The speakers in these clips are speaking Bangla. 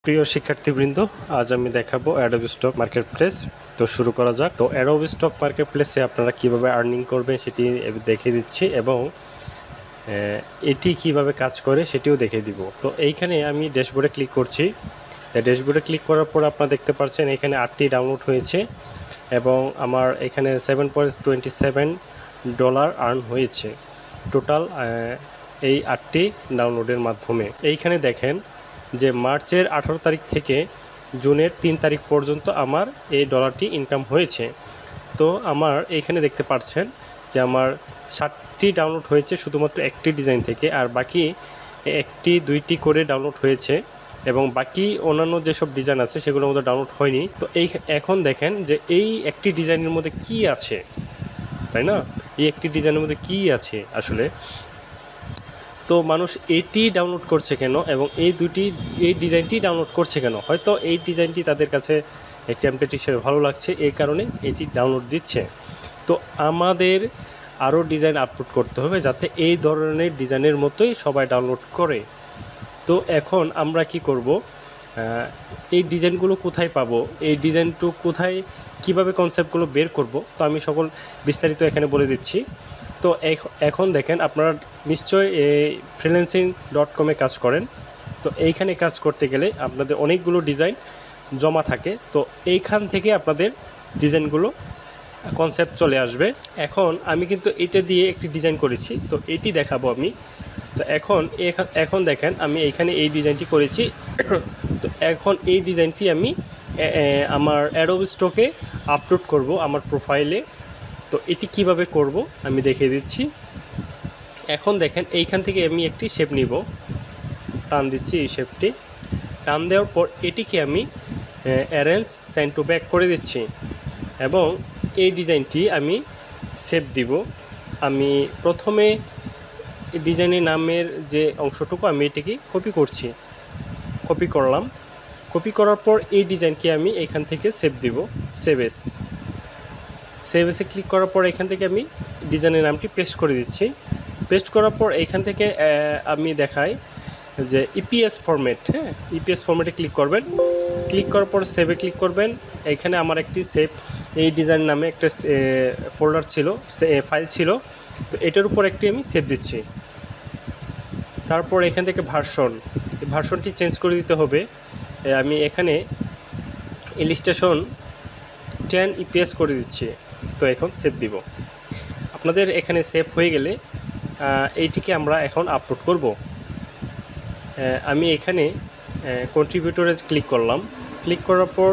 প্রিয় শিক্ষার্থীবৃন্দ, আজ আমি দেখাবো অ্যাডোবি স্টক মার্কেট প্লেস। তো শুরু করা যাক। তো অ্যাডোবি স্টক মার্কেট প্লেসে আপনারা কিভাবে আর্নিং করবেন সেটি দেখিয়ে দিচ্ছি এবং এটি কিভাবে কাজ করে সেটিও দেখিয়ে দিব। তো এইখানে আমি ড্যাশবোর্ডে ক্লিক করছি। ড্যাশবোর্ডে ক্লিক করার পর আপনারা দেখতে পাচ্ছেন এখানে 8টি ডাউনলোড হয়েছে এবং আমার এখানে $7.27 আর্ন হয়েছে টোটাল এই 8টি ডাউনলোডের মাধ্যমে। এইখানে দেখেন যে মার্চের 18 তারিখ থেকে জুনের 3 তারিখ পর্যন্ত আমার এই ডলারটি ইনকাম হয়েছে। তো আমার এইখানে দেখতে পাচ্ছেন যে আমার 7টি ডাউনলোড হয়েছে শুধুমাত্র একটি ডিজাইন থেকে, আর বাকি 1টি 2টি করে ডাউনলোড হয়েছে এবং বাকি অন্যান্য যেসব ডিজাইন আছে সেগুলোর মধ্যে ডাউনলোড হয়নি। তো এখন দেখেন যে এই একটি ডিজাইনের মধ্যে কি আছে, তাই না? এই একটি ডিজাইনের মধ্যে কি আছে আসলে। তো মানুষ এটি ডাউনলোড করছে কেন এবং এই ডিজাইনটি ডাউনলোড করছে কেন? হয়তো এই ডিজাইনটি তাদের কাছে টেমপ্লেট হিসেবে ভালো লাগছে, এই কারণে এটি ডাউনলোড দিচ্ছে। তো আমাদের আরও ডিজাইন আপলোড করতে হবে যাতে এই ধরনের ডিজাইনের মতোই সবাই ডাউনলোড করে। তো এখন আমরা কি করব, এই ডিজাইনগুলো কোথায় পাবো, এই ডিজাইনটু কোথায়, কিভাবে কনসেপ্টগুলো বের করব, তো আমি সকল বিস্তারিত এখানে বলে দিচ্ছি। তো এখন দেখেন আপনারা নিশ্চয়ই freelancing.com কাজ করেন। তো এইখানে কাজ করতে গেলে আপনাদের অনেকগুলো ডিজাইন জমা থাকে। তো এইখান থেকে আপনাদের ডিজাইনগুলো কনসেপ্ট চলে আসবে। এখন আমি কিন্তু এটা দিয়ে একটি ডিজাইন করেছি, তো এটি দেখাবো আমি। তো এখন দেখেন আমি এইখানে এই ডিজাইনটি করেছি। তো এখন এই ডিজাইনটি আমি আমার অ্যাডোবি স্টকে আপলোড করব আমার প্রোফাইলে। তো এটি কিভাবে করব আমি দেখিয়ে দিচ্ছি। এখন দেখেন এইখান থেকে আমি একটি শেপ নিব, টান দিচ্ছি এই শেপটি। টান দেওয়ার পর এটিকে আমি অ্যারেঞ্জ সেন্ড টু ব্যাক করে দিচ্ছি এবং এই ডিজাইনটি আমি সেভ দিব। আমি প্রথমে ডিজাইনের নামের যে অংশটুকু আমি এটিকে কপি করছি, কপি করলাম। কপি করার পর এই ডিজাইনকে আমি এখান থেকে সেভ দিব, সেভ এসে ক্লিক করার পর এখান থেকে আমি ডিজাইনের নামটি পেস্ট করে দিচ্ছি। পেস্ট করার পর এখান থেকে আমি দেখাই যে ইপিএস ফরম্যাট, হ্যাঁ, ইপিএস ফরম্যাটে ক্লিক করবেন। ক্লিক করার পর সেভে ক্লিক করবেন। এখানে আমার একটি সেভ এই ডিজাইন নামে একটা ফোল্ডার ছিল, ফাইল ছিল। তো এটার উপর একটি আমি সেভ দিচ্ছি। তারপর এখান থেকে ভার্সনটি চেঞ্জ করে দিতে হবে। আমি এখানে ইলিস্ট্রেশন 10 ইপিএস করে দিচ্ছি। তো এখন সেভ দিব। আপনাদের এখানে সেভ হয়ে গেলে এইটিকে আমরা এখন আপলোড করব। আমি এখানে কন্ট্রিবিউটরে ক্লিক করলাম। ক্লিক করার পর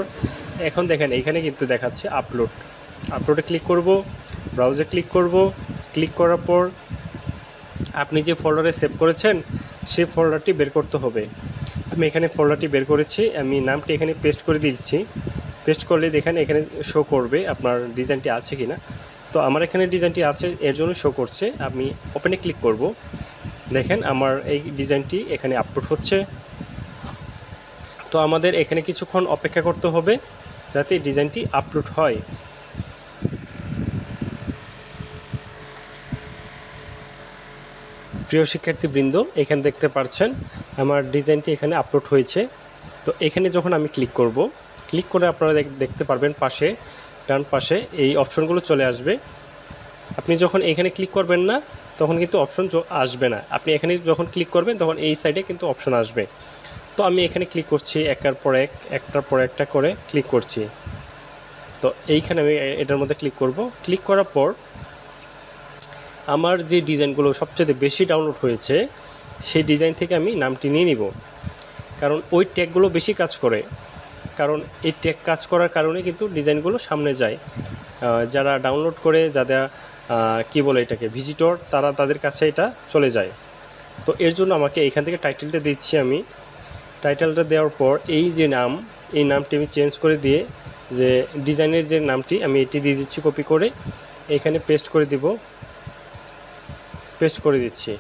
এখন দেখেন এখানে কিন্তু দেখাচ্ছে আপলোডে ক্লিক করব, ব্রাউজে ক্লিক করব। ক্লিক করার পর আপনি যে ফোল্ডারে সেভ করেছেন সেই ফোল্ডারটি বের করতে হবে। আমি এখানে ফোল্ডারটি বের করেছি, আমি নামটি এখানে পেস্ট করে দিচ্ছি। পেস্ট করলে দেখেন এখানে শো করবে আপনার ডিজাইনটি আছে কি না। তো আমার এখানে ডিজাইনটি আছে, এর জন্য শো করছে। আমি ওপেনে ক্লিক করব। দেখেন আমার এই ডিজাইনটি এখানে আপলোড হচ্ছে। তো আমাদের এখানে কিছুক্ষণ অপেক্ষা করতে হবে যাতে ডিজাইনটি আপলোড হয়। প্রিয় শিক্ষার্থীবৃন্দ, এখানে দেখতে পাচ্ছেন আমার ডিজাইনটি এখানে আপলোড হয়েছে। তো এখানে যখন আমি ক্লিক করব, ক্লিক করে আপনারা দেখতে পারবেন পাশে, ডান পাশে এই অপশনগুলো চলে আসবে। আপনি যখন এখানে ক্লিক করবেন না তখন কিন্তু অপশন আসবে না। আপনি এখানে যখন ক্লিক করবেন তখন এই সাইডে কিন্তু অপশন আসবে। তো আমি এখানে ক্লিক করছি, একটার পর একটা করে ক্লিক করছি। তো এইখানে আমি এটার মধ্যে ক্লিক করব। ক্লিক করার পর আমার যে ডিজাইনগুলো সবচেয়ে বেশি ডাউনলোড হয়েছে সেই ডিজাইন থেকে আমি নামটি নিয়ে নিব, কারণ ওই ট্যাগগুলো বেশি কাজ করে। কারণ এই ট্যাগ কাজ করার কারণে কিন্তু ডিজাইনগুলো সামনে যায়। যারা ডাউনলোড করে, যারা কি বলে এটাকে ভিজিটর, তাদের কাছে এটা চলে যায়। তো এর জন্য আমাকে এইখান থেকে টাইটেলটা দিচ্ছি। আমি টাইটেলটা দেওয়ার পর এই যে এই নামটি আমি চেঞ্জ করে দিয়ে যে ডিজাইনের যে নামটি আমি এটি দিয়ে দিচ্ছি, কপি করে এখানে পেস্ট করে দিচ্ছি।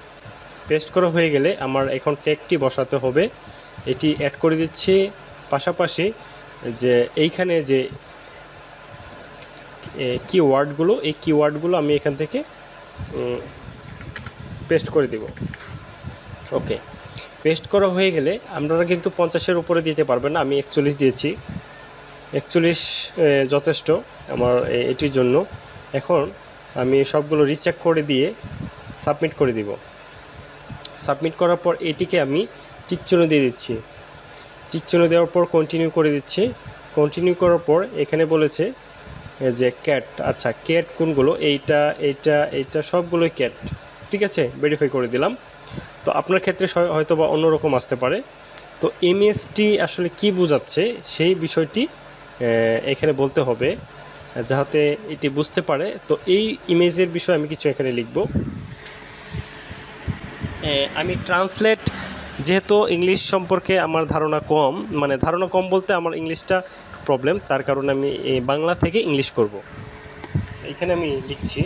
পেস্ট করা হয়ে গেলে আমার এখন ট্যাগটি বসাতে হবে, এটি অ্যাড করে দিচ্ছি। পাশাপাশি যে এইখানে যে কিওয়ার্ডগুলো, এই কিওয়ার্ডগুলো আমি এখান থেকে পেস্ট করে দিব। ওকে, পেস্ট করা হয়ে গেলে আপনারা কিন্তু 50-এর উপরে দিতে পারবেন না, আমি 41 দিয়েছি। 41 যথেষ্ট আমার এটির জন্য। এখন আমি সবগুলো রিচেক করে দিয়ে সাবমিট করে দিব। সাবমিট করার পর এটিকে আমি টিকচিহ্ন দিয়ে দিচ্ছি। টিকচিহ্ন দেওয়ার পর কন্টিনিউ করে দিচ্ছি। কন্টিনিউ করার পর এখানে বলেছে যে ক্যাট, আচ্ছা ক্যাট কোনগুলো, এইটা এইটা এইটা সবগুলোই ক্যাট, ঠিক আছে, ভেরিফাই করে দিলাম। তো আপনার ক্ষেত্রে হয়তো বা অন্যরকম আসতে পারে। তো এমএসটি আসলে কি বোঝাচ্ছে সেই বিষয়টি এখানে বলতে হবে যাতে এটি বুঝতে পারে। তো এই ইমেজের বিষয়ে আমি কিছু এখানে লিখব। আমি ট্রান্সলেট, যেহেতু ইংলিশ সম্পর্কে আমার ধারণা কম, মানে ধারণা কম বলতে আমার ইংলিশটা প্রবলেম, তার কারণে আমি বাংলা থেকে ইংলিশ করব। এখানে আমি লিখছি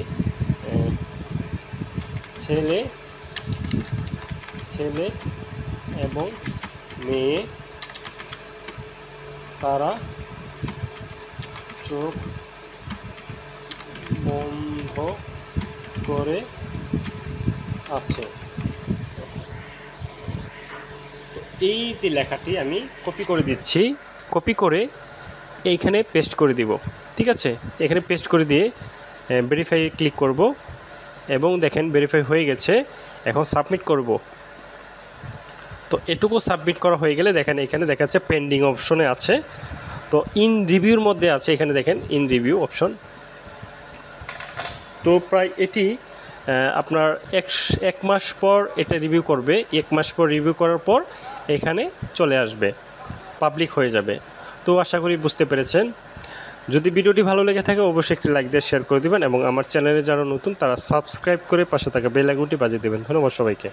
ছেলে ছেলে এবং মেয়ে তারা চোখ বন্ধ করে আছে। তো এই যে লেখাটি আমি কপি করে দিচ্ছি, কপি করে এইখানে পেস্ট করে দিব, ঠিক আছে। এখানে পেস্ট করে দিয়ে ভেরিফাই ক্লিক করব এবং দেখেন ভেরিফাই হয়ে গেছে। এখন সাবমিট করব। তো এটুকু সাবমিট করা হয়ে গেলে দেখেন এখানে দেখাচ্ছে পেন্ডিং অপশনে আছে। তো ইন রিভিউর মধ্যে আছে, এখানে দেখেন ইন রিভিউ অপশন। তো প্রায় এটি আপনার এক মাস পর এটা রিভিউ করবে। 1 মাস পর রিভিউ করার পর এখানে চলে আসবে, পাবলিক হয়ে যাবে। তো আশা করি বুঝতে পেরেছেন। যদি ভিডিওটি ভালো লেগে থাকে অবশ্যই একটি লাইক দিয়ে শেয়ার করে দিবেন এবং আমার চ্যানেলে যারা নতুন তারা সাবস্ক্রাইব করে পাশে থাকা বেল আইকনটি বাজিয়ে দেবেন। ধন্যবাদ সবাইকে।